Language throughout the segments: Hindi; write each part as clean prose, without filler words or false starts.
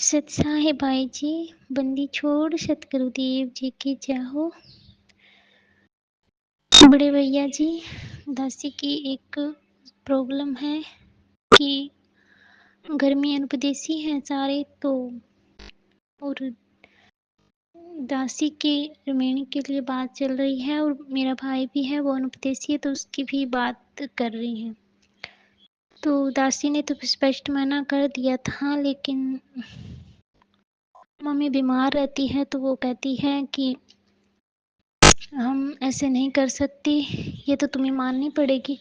सत्साहे भाई जी, बंदी छोड़ सतगुरुदेव जी की जाहो। बड़े भैया जी, दासी की एक प्रॉब्लम है कि घर में अनुपदेशी हैं सारे, तो और दासी के रिमेनिंग के लिए बात चल रही है, और मेरा भाई भी है वो अनुपदेशी है, तो उसकी भी बात कर रही हैं। तो दासी ने तो स्पष्ट मना कर दिया था, लेकिन मम्मी बीमार रहती है तो वो कहती है कि हम ऐसे नहीं कर सकती, ये तो तुम्हें माननी पड़ेगी।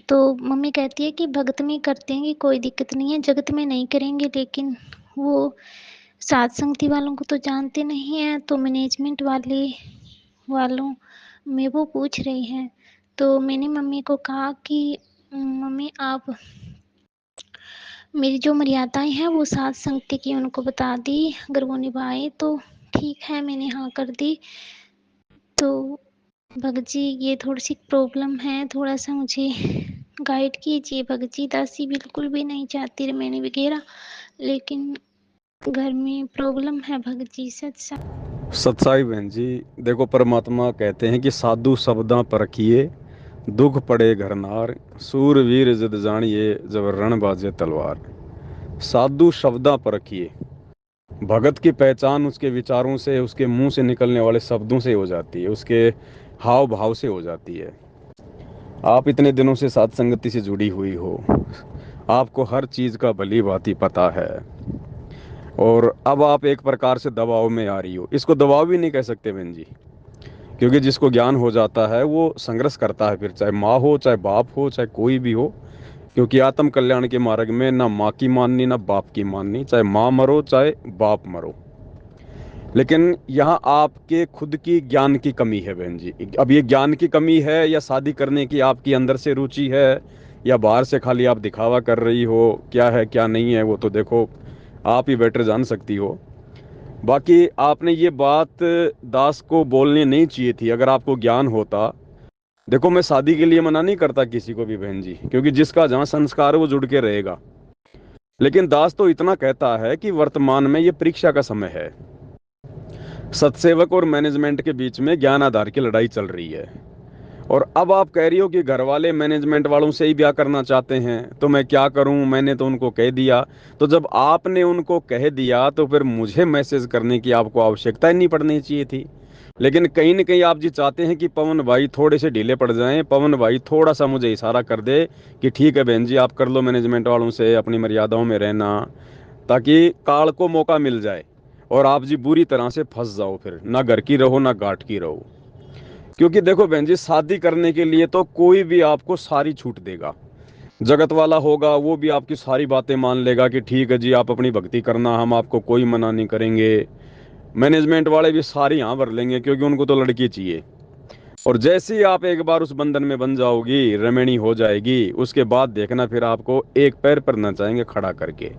तो मम्मी कहती है कि भगत में करते हैं, कोई दिक्कत नहीं है, जगत में नहीं करेंगे। लेकिन वो साथ संगति वालों को तो जानते नहीं हैं, तो मैनेजमेंट वालों में वो पूछ रही हैं। तो मैंने मम्मी को कहा कि मम्मी आप मेरी जो मर्यादाएं हैं वो साथ संगति की उनको बता दी, अगर वो निभाए तो ठीक है, मैंने हाँ कर दी। तो भगत जी ये थोड़ी-सी प्रॉब्लम है, थोड़ा-सा मुझे गाइड कीजिए भगत जी। दासी बिल्कुल भी नहीं चाहती रिमेनी वगैरह, लेकिन घर में प्रॉब्लम है भगत जी। सत्साई बहन जी, देखो परमात्मा कहते हैं कि साधु शब्दां परखिए, दुख पड़े घर नार, सूरवीर जिद जानिए, जब रण बाजे तलवार। साधु शब्दां परखिए। भगत की पहचान उसके विचारों से, उसके मुंह से निकलने वाले शब्दों से हो जाती है, उसके हाव भाव से हो जाती है। आप इतने दिनों से साथ संगति से जुड़ी हुई हो, आपको हर चीज का भली भांति पता है, और अब आप एक प्रकार से दबाव में आ रही हो। इसको दबाव भी नहीं कह सकते बहन जी, क्योंकि जिसको ज्ञान हो जाता है वो संघर्ष करता है, फिर चाहे माँ हो, चाहे बाप हो, चाहे कोई भी हो। क्योंकि आत्म कल्याण के मार्ग में ना माँ की माननी ना बाप की माननी, चाहे माँ मरो चाहे बाप मरो। लेकिन यहाँ आपके खुद की ज्ञान की कमी है बहन जी। अब ये ज्ञान की कमी है या शादी करने की आपकी अंदर से रुचि है, या बाहर से खाली आप दिखावा कर रही हो, क्या है क्या नहीं है वो तो देखो आप ही बेटर जान सकती हो। बाकी आपने ये बात दास को बोलनी नहीं चाहिए थी, अगर आपको ज्ञान होता। देखो मैं शादी के लिए मना नहीं करता किसी को भी बहन जी, क्योंकि जिसका जहाँ संस्कार है वो जुड़ के रहेगा। लेकिन दास तो इतना कहता है कि वर्तमान में ये परीक्षा का समय है। सत्सेवक और मैनेजमेंट के बीच में ज्ञान आधार की लड़ाई चल रही है। और अब आप कह रही हो कि घर वाले मैनेजमेंट वालों से ही ब्याह करना चाहते हैं, तो मैं क्या करूं, मैंने तो उनको कह दिया। तो जब आपने उनको कह दिया तो फिर मुझे मैसेज करने की आपको आवश्यकता ही नहीं पड़नी चाहिए थी। लेकिन कहीं ना कहीं आप जी चाहते हैं कि पवन भाई थोड़े से ढीले पड़ जाएं, पवन भाई थोड़ा सा मुझे इशारा कर दे कि ठीक है बहन जी आप कर लो मैनेजमेंट वालों से, अपनी मर्यादाओं में रहना, ताकि काल को मौका मिल जाए और आप जी बुरी तरह से फंस जाओ, फिर ना घर की रहो ना घाट की रहो। क्योंकि देखो बहन जी, शादी करने के लिए तो कोई भी आपको सारी छूट देगा। जगत वाला होगा वो भी आपकी सारी बातें मान लेगा कि ठीक है जी आप अपनी भक्ति करना, हम आपको कोई मना नहीं करेंगे। मैनेजमेंट वाले भी सारी हाँ भर लेंगे, क्योंकि उनको तो लड़की चाहिए। और जैसे ही आप एक बार उस बंधन में बन जाओगी, रमणी हो जाएगी, उसके बाद देखना फिर आपको एक पैर पर न चाहेंगे खड़ा करके।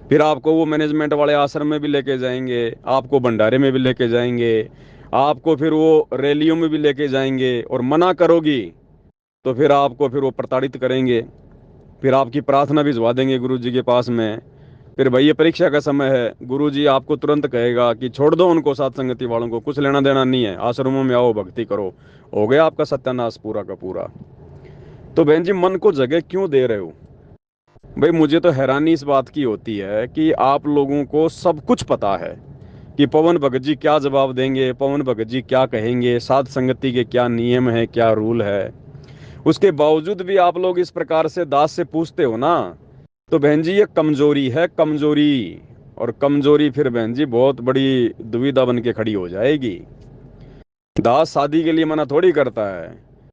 फिर आपको वो मैनेजमेंट वाले आश्रम में भी लेके जाएंगे, आपको भंडारे में भी लेके जाएंगे, आपको फिर वो रैलियों में भी लेके जाएंगे, और मना करोगी तो फिर आपको फिर वो प्रताड़ित करेंगे। फिर आपकी प्रार्थना भिजवा देंगे गुरु जी के पास में। फिर भाई ये परीक्षा का समय है, गुरु जी आपको तुरंत कहेगा कि छोड़ दो उनको, साथ संगति वालों को कुछ लेना देना नहीं है, आश्रमों में आओ भक्ति करो। हो गया आपका सत्यानाश पूरा का पूरा। तो बहन जी मन को जगह क्यों दे रहे हो? भाई मुझे तो हैरानी इस बात की होती है कि आप लोगों को सब कुछ पता है कि पवन भगत जी क्या जवाब देंगे, पवन भगत जी क्या कहेंगे, साध संगति के क्या नियम है, क्या रूल है। उसके बावजूद भी आप लोग इस प्रकार से दास से पूछते हो ना, तो बहन जी ये कमजोरी है, कमजोरी। और कमजोरी फिर बहन जी बहुत बड़ी दुविधा बन के खड़ी हो जाएगी। दास शादी के लिए मना थोड़ी करता है।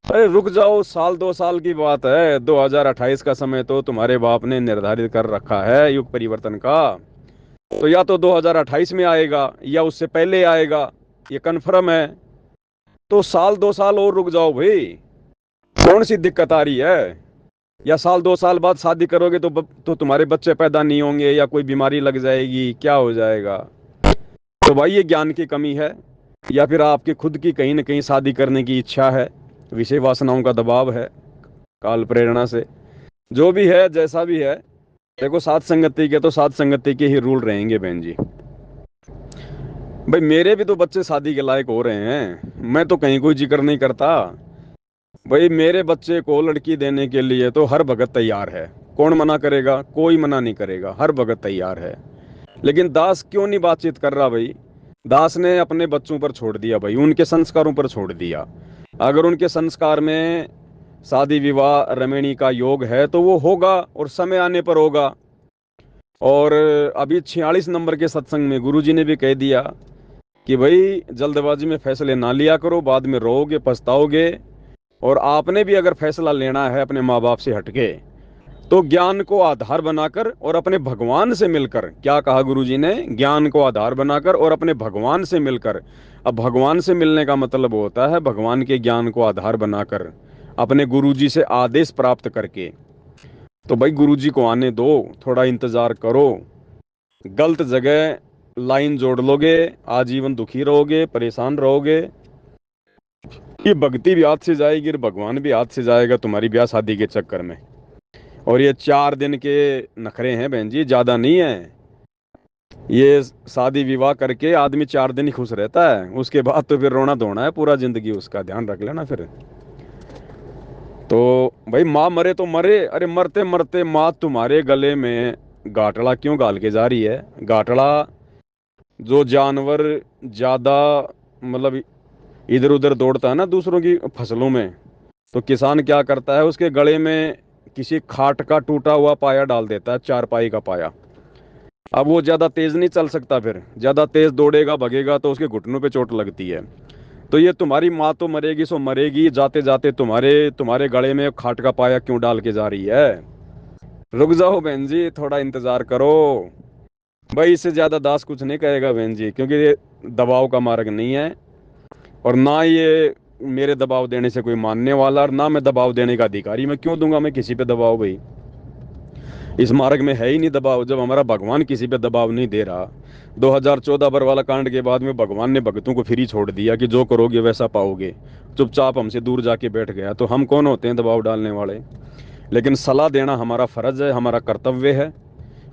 अरे रुक जाओ, साल 2 साल की बात है, 2028 का समय तो तुम्हारे बाप ने निर्धारित कर रखा है युग परिवर्तन का। तो या तो 2028 में आएगा या उससे पहले आएगा, ये कन्फर्म है। तो साल 2 साल और रुक जाओ भाई, कौन सी दिक्कत आ रही है? या साल 2 साल बाद शादी करोगे तो तुम्हारे बच्चे पैदा नहीं होंगे, या कोई बीमारी लग जाएगी, क्या हो जाएगा? तो भाई ये ज्ञान की कमी है, या फिर आपकी खुद की कहीं ना कहीं शादी करने की इच्छा है, विषय वासनाओं का दबाव है, काल प्रेरणा से। जो भी है जैसा भी है, देखो सात संगति के तो सात संगति के ही रूल रहेंगे बहन जी। भाई मेरे भी तो बच्चे शादी के लायक हो रहे हैं, मैं तो कहीं कोई जिक्र नहीं करता। भाई मेरे बच्चे को लड़की देने के लिए तो हर भगत तैयार है। कौन मना करेगा? कोई मना नहीं करेगा, हर भगत तैयार है। लेकिन दास क्यों नहीं बातचीत कर रहा भाई? दास ने अपने बच्चों पर छोड़ दिया भाई, उनके संस्कारों पर छोड़ दिया। अगर उनके संस्कार में शादी विवाह रमणीय का योग है तो वो होगा, और समय आने पर होगा। और अभी 46 नंबर के सत्संग में गुरुजी ने भी कह दिया कि भाई जल्दबाजी में फैसले ना लिया करो, बाद में रोओगे पछताओगे। और आपने भी अगर फैसला लेना है अपने माँ बाप से हटके, तो ज्ञान को आधार बनाकर और अपने भगवान से मिलकर, क्या कहा गुरुजी ने? ज्ञान को आधार बनाकर और अपने भगवान से मिलकर। अब भगवान से मिलने का मतलब होता है भगवान के ज्ञान को आधार बनाकर अपने गुरुजी से आदेश प्राप्त करके। तो भाई गुरुजी को आने दो, थोड़ा इंतजार करो। गलत जगह लाइन जोड़ लोगे, आजीवन दुखी रहोगे, परेशान रहोगे। ये भक्ति भी हाथ से जाएगी और भगवान भी हाथ से जाएगा तुम्हारी ब्याह शादी के चक्कर में। और ये 4 दिन के नखरे हैं बहन जी, ज्यादा नहीं है। ये शादी विवाह करके आदमी 4 दिन ही खुश रहता है, उसके बाद तो फिर रोना धोना है पूरा जिंदगी, उसका ध्यान रख लेना फिर। तो भाई माँ मरे तो मरे, अरे मरते मरते माँ तुम्हारे गले में गाटड़ा क्यों गाल के जा रही है? गाटड़ा जो जानवर ज्यादा मतलब इधर उधर दौड़ता है ना दूसरों की फसलों में, तो किसान क्या करता है, उसके गले में किसी खाट का टूटा हुआ पाया डाल देता है, चारपाई का पाया। अब वो ज्यादा तेज नहीं चल सकता, फिर ज्यादा तेज दौड़ेगा भगेगा तो उसके घुटनों पे चोट लगती है। तो ये तुम्हारी माँ तो मरेगी सो मरेगी, जाते जाते तुम्हारे तुम्हारे गले में खाट का पाया क्यों डाल के जा रही है? रुक जाओ बहन जी, थोड़ा इंतजार करो। भाई इससे ज्यादा दास कुछ नहीं कहेगा बहन जी, क्योंकि ये दबाव का मार्ग नहीं है। और ना ये मेरे दबाव देने से कोई मानने वाला, और ना मैं दबाव देने का अधिकारी। मैं क्यों दूंगा मैं किसी पे दबाव भाई? इस मार्ग में है ही नहीं दबाव, जब हमारा भगवान किसी पे दबाव नहीं दे रहा। 2014 बरवाला कांड के बाद में भगवान ने भक्तों को फ्री छोड़ दिया कि जो करोगे वैसा पाओगे। चुपचाप हमसे दूर जाके बैठ गया, तो हम कौन होते हैं दबाव डालने वाले? लेकिन सलाह देना हमारा फर्ज है, हमारा कर्तव्य है।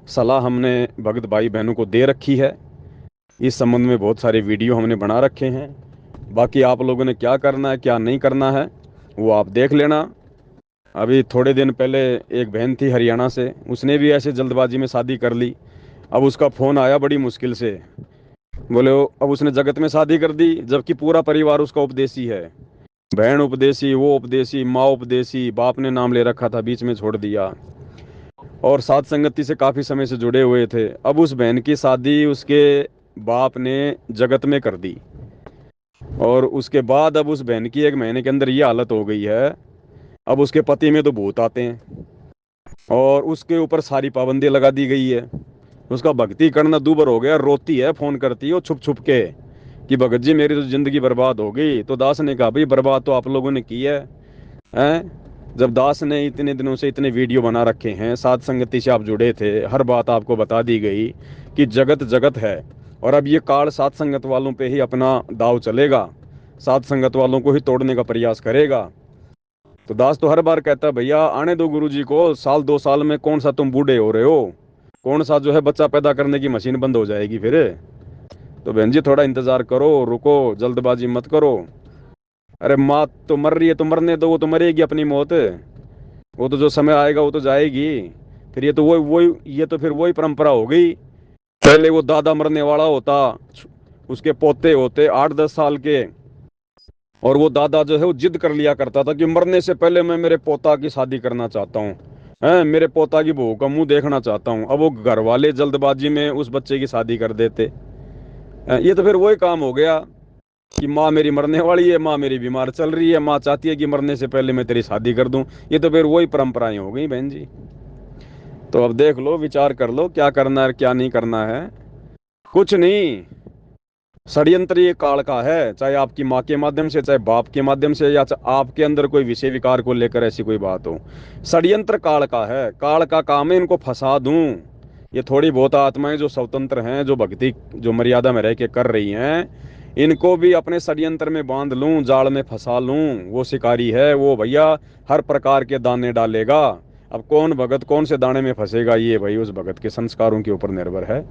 सलाह हमने भक्त भाई बहनों को दे रखी है। इस संबंध में बहुत सारे वीडियो हमने बना रखे हैं। बाकी आप लोगों ने क्या करना है क्या नहीं करना है वो आप देख लेना। अभी थोड़े दिन पहले एक बहन थी हरियाणा से, उसने भी ऐसे जल्दबाजी में शादी कर ली। अब उसका फ़ोन आया बड़ी मुश्किल से, बोले अब उसने जगत में शादी कर दी, जबकि पूरा परिवार उसका उपदेशी है। बहन उपदेशी, वो उपदेशी, माँ उपदेशी, बाप ने नाम ले रखा था, बीच में छोड़ दिया। और साथ संगति से काफ़ी समय से जुड़े हुए थे। अब उस बहन की शादी उसके बाप ने जगत में कर दी। और उसके बाद अब उस बहन की 1 महीने के अंदर ये हालत हो गई है, अब उसके पति में तो भूत आते हैं और उसके ऊपर सारी पाबंदी लगा दी गई है। उसका भक्ति करना दूभर हो गया, रोती है, फोन करती है वो छुप छुप के कि भगत जी मेरी तो जिंदगी बर्बाद हो गई। तो दास ने कहा भाई बर्बाद तो आप लोगों ने की है, हैं? जब दास ने इतने दिनों से इतने वीडियो बना रखे हैं, साथ संगति से आप जुड़े थे, हर बात आपको बता दी गई कि जगत जगत है। और अब ये काल साथ संगत वालों पे ही अपना दाव चलेगा, साथ संगत वालों को ही तोड़ने का प्रयास करेगा। तो दास तो हर बार कहता है भैया आने दो गुरुजी को, साल 2 साल में कौन सा तुम बूढ़े हो रहे हो, कौन सा जो है बच्चा पैदा करने की मशीन बंद हो जाएगी फिर। तो बहन जी थोड़ा इंतजार करो, रुको, जल्दबाजी मत करो। अरे माँ तो मर रही है तो मरने दो, वो तो मरेगी अपनी मौत, वो तो जो समय आएगा वो तो जाएगी। फिर ये तो वही वही ये तो फिर वही परंपरा हो गई। पहले वो दादा मरने वाला होता, उसके पोते होते 8-10 साल के, और वो दादा जो है वो जिद कर लिया करता था कि मरने से पहले मैं मेरे पोता की शादी करना चाहता हूँ, हैं, मेरे पोता की बहू का मुंह देखना चाहता हूँ। अब वो घर वाले जल्दबाजी में उस बच्चे की शादी कर देते। ये तो फिर वही काम हो गया कि माँ मेरी मरने वाली है, माँ मेरी बीमार चल रही है, माँ चाहती है कि मरने से पहले मैं तेरी शादी कर दूं। ये तो फिर वही परंपराएं हो गई बहन जी। तो अब देख लो, विचार कर लो क्या करना है क्या नहीं करना है। कुछ नहीं, षड्यंत्र ये काल का है, चाहे आपकी माँ के माध्यम से, चाहे बाप के माध्यम से, या आपके अंदर कोई विषय विकार को लेकर ऐसी कोई बात हो। षड्यंत्र काल का है, काल का काम है इनको फंसा दूं। ये थोड़ी बहुत आत्माएं जो स्वतंत्र हैं, जो भक्ति जो मर्यादा में रह के कर रही हैं, इनको भी अपने षड्यंत्र में बांध लूं, जाल में फंसा लूं। वो शिकारी है वो भैया, हर प्रकार के दाने डालेगा। अब कौन भगत कौन से दाने में फंसेगा, ये भाई उस भगत के संस्कारों के ऊपर निर्भर है।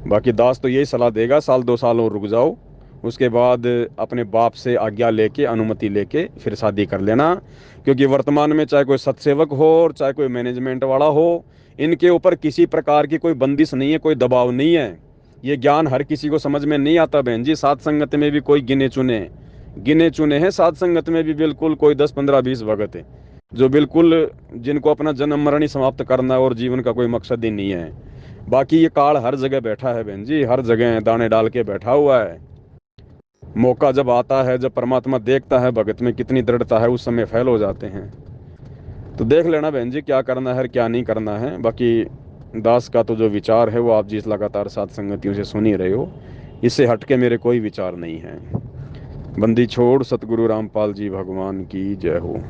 बाकी दास तो यही सलाह देगा, साल 2 साल और रुक जाओ, उसके बाद अपने बाप से आज्ञा लेके, अनुमति लेके फिर शादी कर लेना। क्योंकि वर्तमान में चाहे कोई सत्सेवक हो और चाहे कोई मैनेजमेंट वाला हो, इनके ऊपर किसी प्रकार की कोई बंदिश नहीं है, कोई दबाव नहीं है। ये ज्ञान हर किसी को समझ में नहीं आता बहन जी। सात संगत में भी कोई गिने चुने हैं, सात संगत में भी बिल्कुल कोई 10 15 20 भगत है जो बिल्कुल, जिनको अपना जन्म मरण ही समाप्त करना है और जीवन का कोई मकसद ही नहीं है। बाकी ये काल हर जगह बैठा है बहन जी, हर जगह दाने डाल के बैठा हुआ है। मौका जब आता है, जब परमात्मा देखता है भगत में कितनी दृढ़ता है, उस समय फैल हो जाते हैं। तो देख लेना बहन जी क्या करना है क्या नहीं करना है। बाकी दास का तो जो विचार है वो आप जिस लगातार सात संगतियों से सुन ही रहे हो, इससे हटके मेरे कोई विचार नहीं है। बंदी छोड़ सतगुरु रामपाल जी भगवान की जय हो।